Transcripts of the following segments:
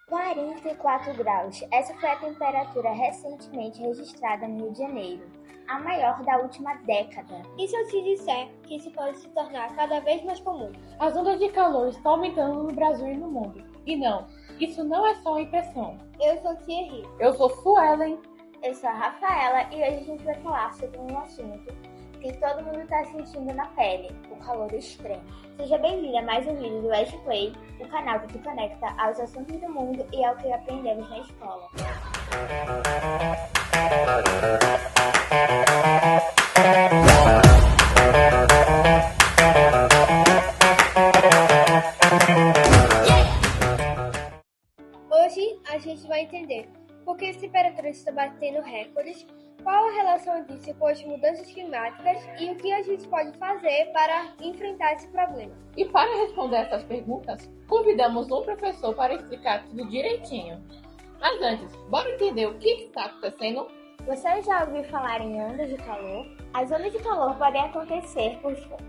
44 graus. Essa foi a temperatura recentemente registrada no Rio de Janeiro, a maior da última década. E se eu te disser que isso pode se tornar cada vez mais comum? As ondas de calor estão aumentando no Brasil e no mundo. E não, isso não é só uma impressão. Eu sou Thierry. Eu sou Suelen. Eu sou a Rafaela e hoje a gente vai falar sobre um assunto que todo mundo está sentindo na pele, o calor extremo. Seja bem-vindo a mais um vídeo do Edge Play, o canal que te conecta aos assuntos do mundo e ao que aprendemos na escola. Hoje a gente vai entender por que as temperaturas estão batendo recordes, qual a relação disso com as mudanças climáticas e o que a gente pode fazer para enfrentar esse problema. E para responder essas perguntas, convidamos um professor para explicar tudo direitinho. Mas antes, bora entender o que está acontecendo? Você já ouviu falar em ondas de calor? As ondas de calor podem acontecer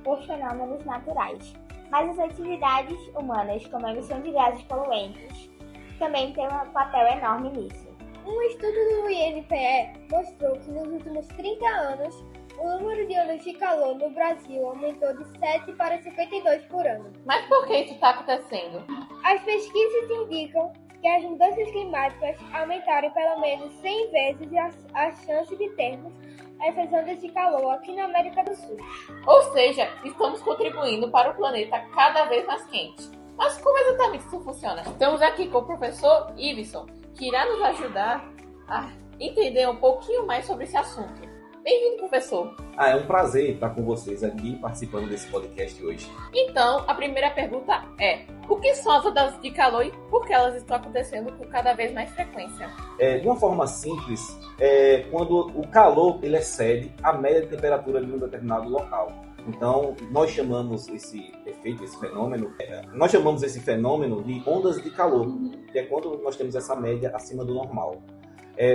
por fenômenos naturais, mas as atividades humanas, como a emissão de gases poluentes, também têm um papel enorme nisso. Um estudo do INPE mostrou que nos últimos 30 anos, o número de ondas de calor no Brasil aumentou de 7 para 52 por ano. Mas por que isso está acontecendo? As pesquisas indicam que as mudanças climáticas aumentaram pelo menos 100 vezes a chance de termos essas ondas de calor aqui na América do Sul. Ou seja, estamos contribuindo para o planeta cada vez mais quente. Mas como exatamente isso funciona? Estamos aqui com o professor Iveson, que irá nos ajudar a entender um pouquinho mais sobre esse assunto. Bem-vindo, professor! É um prazer estar com vocês aqui participando desse podcast hoje. Então, a primeira pergunta é: o que são as ondas de calor e por que elas estão acontecendo com cada vez mais frequência? De uma forma simples, quando o calor ele excede a média de temperatura de um determinado local. Então, nós chamamos esse efeito, esse fenômeno, de ondas de calor, que é quando nós temos essa média acima do normal.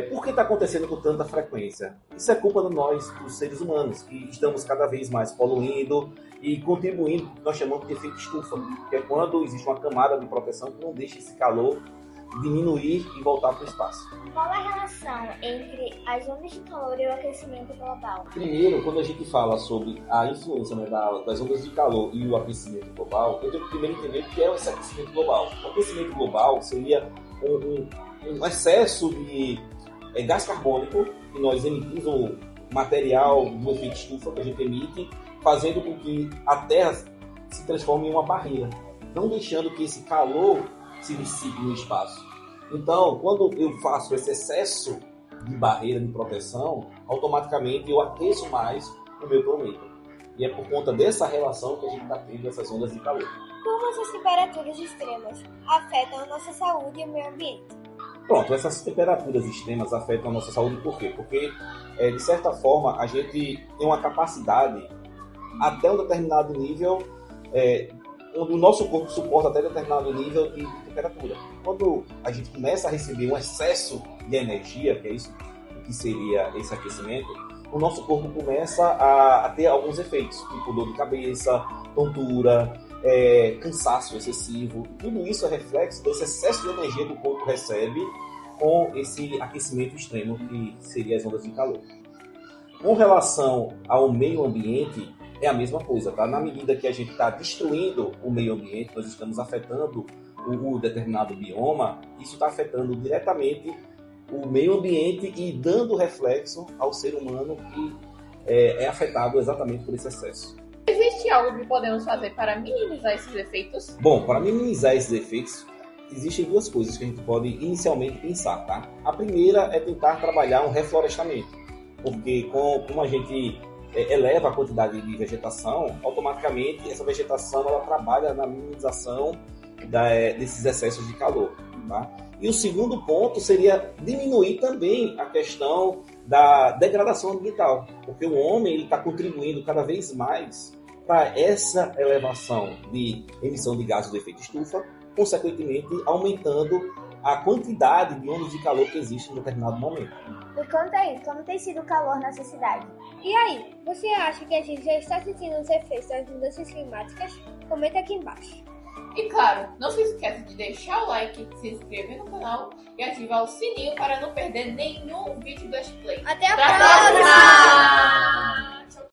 Por que está acontecendo com tanta frequência? Isso é culpa de nós, dos seres humanos, que estamos cada vez mais poluindo e contribuindo, que nós chamamos de efeito estufa, que é quando existe uma camada de proteção que não deixa esse calor diminuir e voltar para o espaço. Qual a relação entre as ondas de calor e o aquecimento global? Primeiro, quando a gente fala sobre a influência das ondas de calor e o aquecimento global, eu tenho que primeiro entender o que é esse aquecimento global. O aquecimento global seria um excesso de gás carbônico que nós emitimos, o material do efeito estufa que a gente emite, fazendo com que a Terra se transforme em uma barreira, não deixando que esse calor se dissipe no espaço. Então, quando eu faço esse excesso de barreira de proteção, automaticamente eu aqueço mais o meu planeta. E é por conta dessa relação que a gente está tendo essas ondas de calor. Como essas temperaturas extremas afetam a nossa saúde e o meio ambiente? Pronto, essas temperaturas extremas afetam a nossa saúde por quê? Porque, de certa forma, a gente tem uma capacidade até um determinado nível, onde o nosso corpo suporta até determinado nível de temperatura. Quando a gente começa a receber um excesso de energia, que é isso que seria esse aquecimento, o nosso corpo começa a ter alguns efeitos, tipo dor de cabeça, tontura, cansaço excessivo. Tudo isso é reflexo desse excesso de energia que o corpo recebe com esse aquecimento extremo, que seria as ondas de calor. Com relação ao meio ambiente, é a mesma coisa, tá? Na medida que a gente está destruindo o meio ambiente, nós estamos afetando o determinado bioma, isso está afetando diretamente o meio ambiente e dando reflexo ao ser humano que é afetado exatamente por esse excesso. Existe algo que podemos fazer para minimizar esses efeitos? Bom, para minimizar esses efeitos, existem duas coisas que a gente pode inicialmente pensar, tá? A primeira é tentar trabalhar um reflorestamento, porque como a gente eleva a quantidade de vegetação, automaticamente essa vegetação ela trabalha na minimização desses excessos de calor, tá? E o segundo ponto seria diminuir também a questão da degradação ambiental, porque o homem está contribuindo cada vez mais para essa elevação de emissão de gases do efeito estufa, consequentemente aumentando a quantidade de ondas de calor que existe em determinado momento. Me conta aí, como tem sido o calor na sua cidade? E aí, você acha que a gente já está sentindo os efeitos das mudanças climáticas? Comenta aqui embaixo. E claro, não se esqueça de deixar o like, se inscrever no canal e ativar o sininho para não perder nenhum vídeo do Ash Play. Até a próxima!